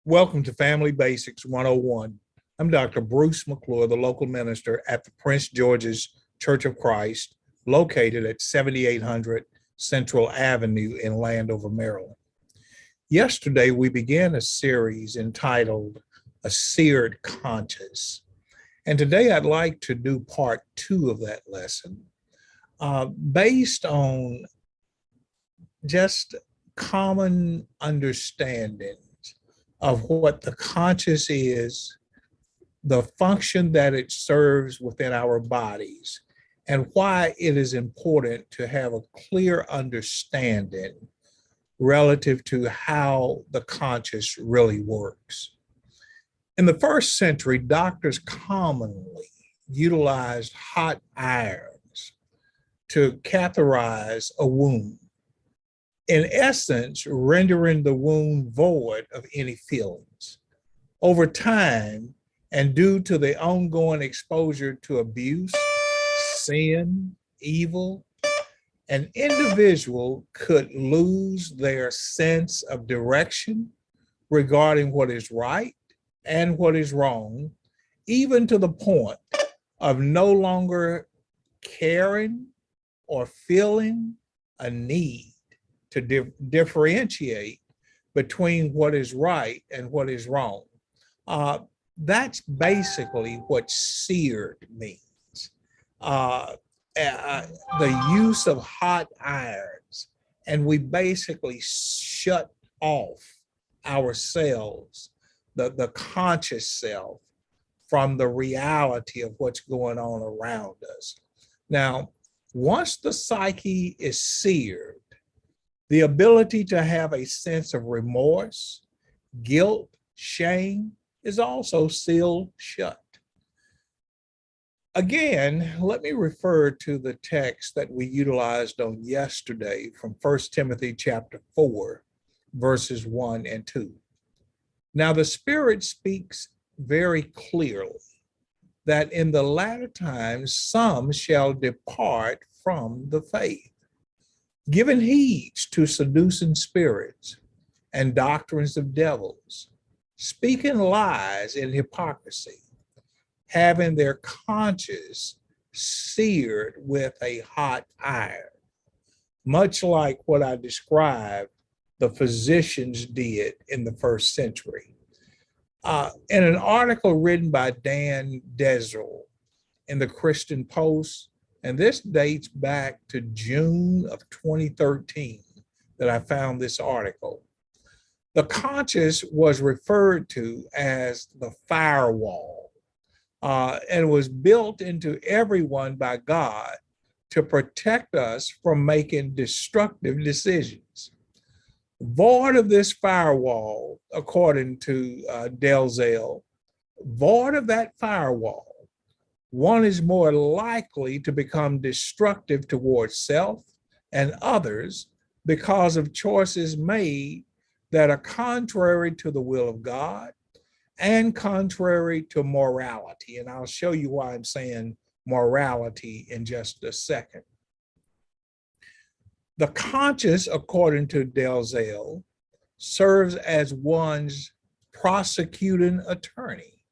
Welcome to Family Basics 101. I'm Dr. Bruce McClure, the local minister at the Prince George's Church of Christ, located at 7800 Central Avenue in Landover, Maryland. Yesterday, we began a series entitled A Seared Conscience. And today, I'd like to do part 2 of that lesson based on just common understanding of what the conscious is, the function that it serves within our bodies, and why it is important to have a clear understanding relative to how the conscious really works. In the first century, doctors commonly utilized hot irons to catheterize a wound, in essence, rendering the wound void of any feelings. Over time, and due to the ongoing exposure to abuse, sin, evil, an individual could lose their sense of direction regarding what is right and what is wrong, even to the point of no longer caring or feeling a need to differentiate between what is right and what is wrong. That's basically what seared means. The use of hot irons, and we basically shut off ourselves, the conscious self, from the reality of what's going on around us. Now, once the psyche is seared, the ability to have a sense of remorse, guilt, shame is also sealed shut. Again, let me refer to the text that we utilized on yesterday from 1 Timothy chapter 4, verses 1 and 2. Now, the Spirit speaks very clearly that in the latter times some shall depart from the faith, giving heed to seducing spirits and doctrines of devils, speaking lies in hypocrisy, having their conscience seared with a hot iron, much like what I described the physicians did in the first century. In an article written by Dan Dezel in the Christian Post, and this dates back to June of 2013 that I found this article. The conscious was referred to as the firewall, and was built into everyone by God to protect us from making destructive decisions. Void of this firewall, according to Dezel, void of that firewall, one is more likely to become destructive towards self and others because of choices made that are contrary to the will of God and contrary to morality. And I'll show you why I'm saying morality in just a second. The conscience, according to Dezel, serves as one's prosecuting attorney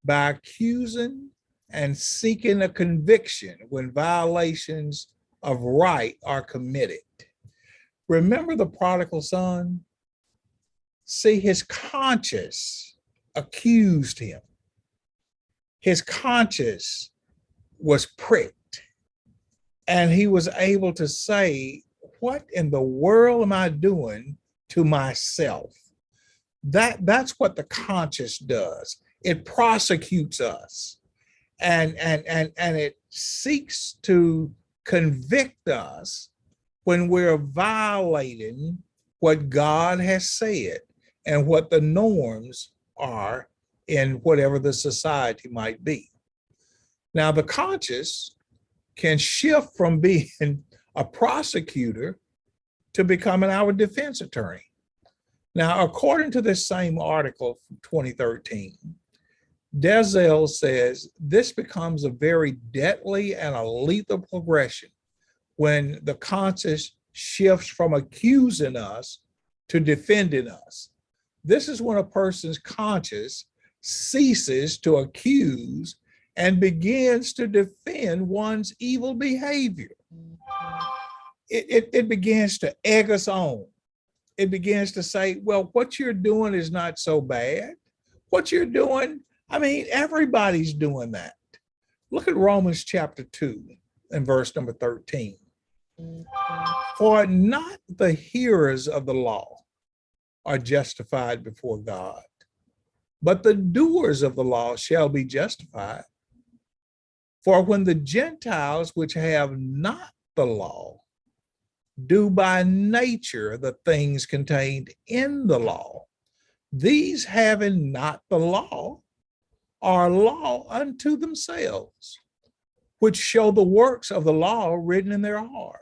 by accusing and seeking a conviction when violations of right are committed. Remember the prodigal son? See, his conscience accused him. His conscience was pricked, and he was able to say, what in the world am I doing to myself? That's what the conscience does. It prosecutes us. And it seeks to convict us when we're violating what God has said and what the norms are in whatever the society might be. Now, the conscious can shift from being a prosecutor to becoming our defense attorney. Now, according to this same article from 2013, Dezel says this becomes a very deadly and a lethal progression when the conscience shifts from accusing us to defending us. This is when a person's conscience ceases to accuse and begins to defend one's evil behavior. It begins to egg us on. It begins to say, well, what you're doing is not so bad. What you're doing, I mean, everybody's doing that. Look at Romans chapter 2 and verse number 13. For not the hearers of the law are justified before God, but the doers of the law shall be justified. For when the Gentiles which have not the law do by nature the things contained in the law, these having not the law are law unto themselves, which show the works of the law written in their hearts.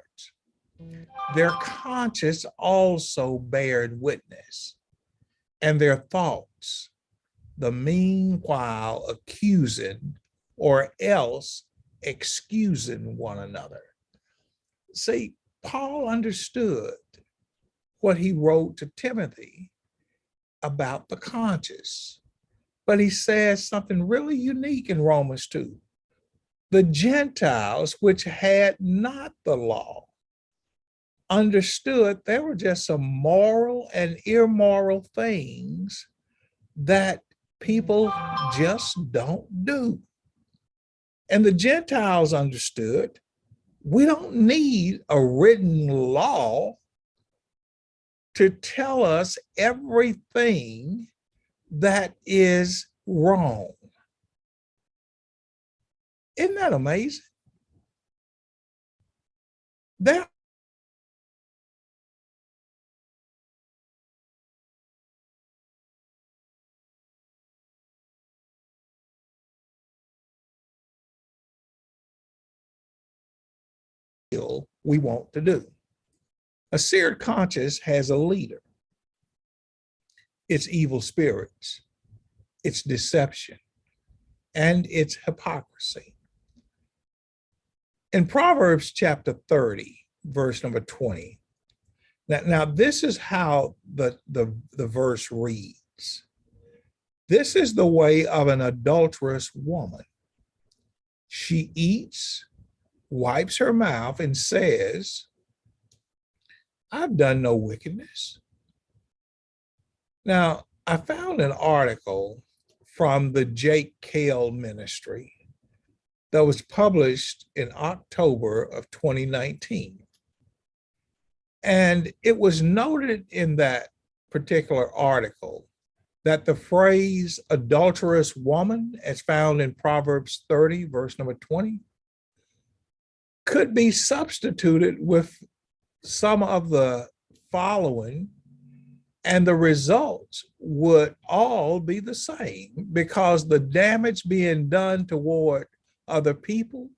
Their conscience also bared witness, and their thoughts, the meanwhile accusing or else excusing one another. See, Paul understood what he wrote to Timothy about the conscience, but he says something really unique in Romans 2. The Gentiles, which had not the law, understood there were just some moral and immoral things that people just don't do. And the Gentiles understood we don't need a written law to tell us everything that is wrong. Isn't that amazing? There we want to do. A seared conscience has a leader. It's evil spirits, it's deception, and it's hypocrisy. In Proverbs chapter 30, verse number 20, now this is how the verse reads. This is the way of an adulterous woman. She eats, wipes her mouth, and says, I've done no wickedness. Now, I found an article from the Jake Cale Ministry that was published in October of 2019. And it was noted in that particular article that the phrase adulterous woman, as found in Proverbs 30, verse number 20, could be substituted with some of the following, and the results would all be the same, because the damage being done toward other people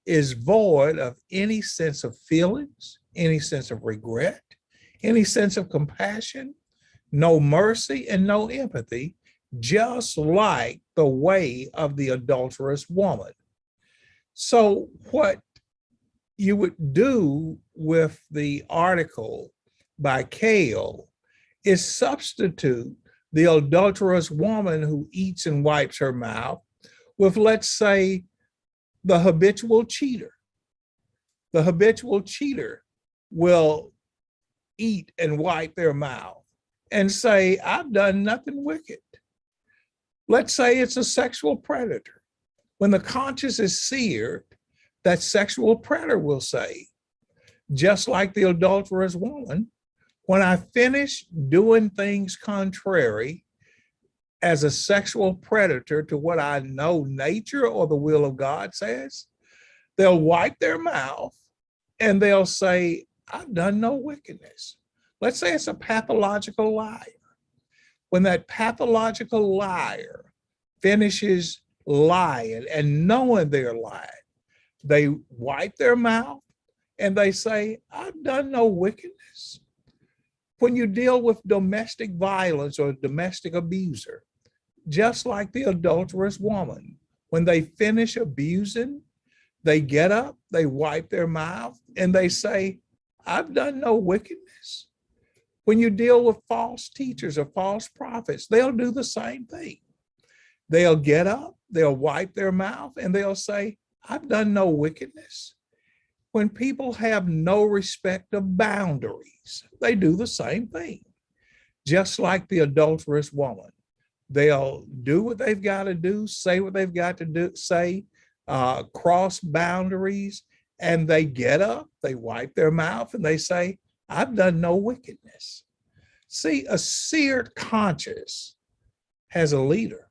is void of any sense of feelings, any sense of regret, any sense of compassion, no mercy, and no empathy, just like the way of the adulterous woman. So what you would do with the article by Cale is substitute the adulterous woman who eats and wipes her mouth with, let's say, the habitual cheater. The habitual cheater will eat and wipe their mouth and say, I've done nothing wicked. Let's say it's a sexual predator. When the conscience is seared, that sexual predator will say, just like the adulterous woman, when I finish doing things contrary as a sexual predator to what I know nature or the will of God says, they'll wipe their mouth and they'll say, I've done no wickedness. Let's say it's a pathological liar. When that pathological liar finishes lying and knowing they're lying, they wipe their mouth and they say, I've done no wickedness. When you deal with domestic violence or a domestic abuser, just like the adulterous woman, when they finish abusing, they get up, they wipe their mouth, and they say, I've done no wickedness. When you deal with false teachers or false prophets, they'll do the same thing. They'll get up, they'll wipe their mouth, and they'll say, I've done no wickedness. When people have no respect of boundaries, they do the same thing. Just like the adulterous woman, they'll do what they've got to do, say what they've got to do, say, cross boundaries, and they get up, they wipe their mouth, and they say, I've done no wickedness. See, a seared conscience has a leader,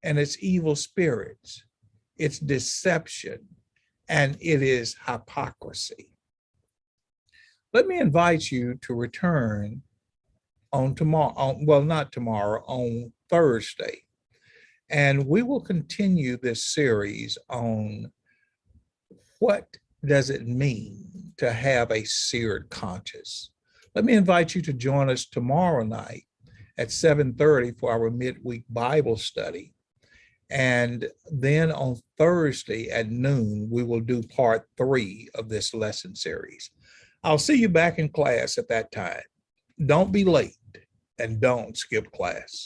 and it's evil spirits, it's deception, and it is hypocrisy. Let me invite you to return on tomorrow, not tomorrow, on Thursday. And we will continue this series on what does it mean to have a seared conscience. Let me invite you to join us tomorrow night at 7:30 for our midweek Bible study. And then on Thursday at noon, we will do part 3 of this lesson series. I'll see you back in class at that time. Don't be late and don't skip class.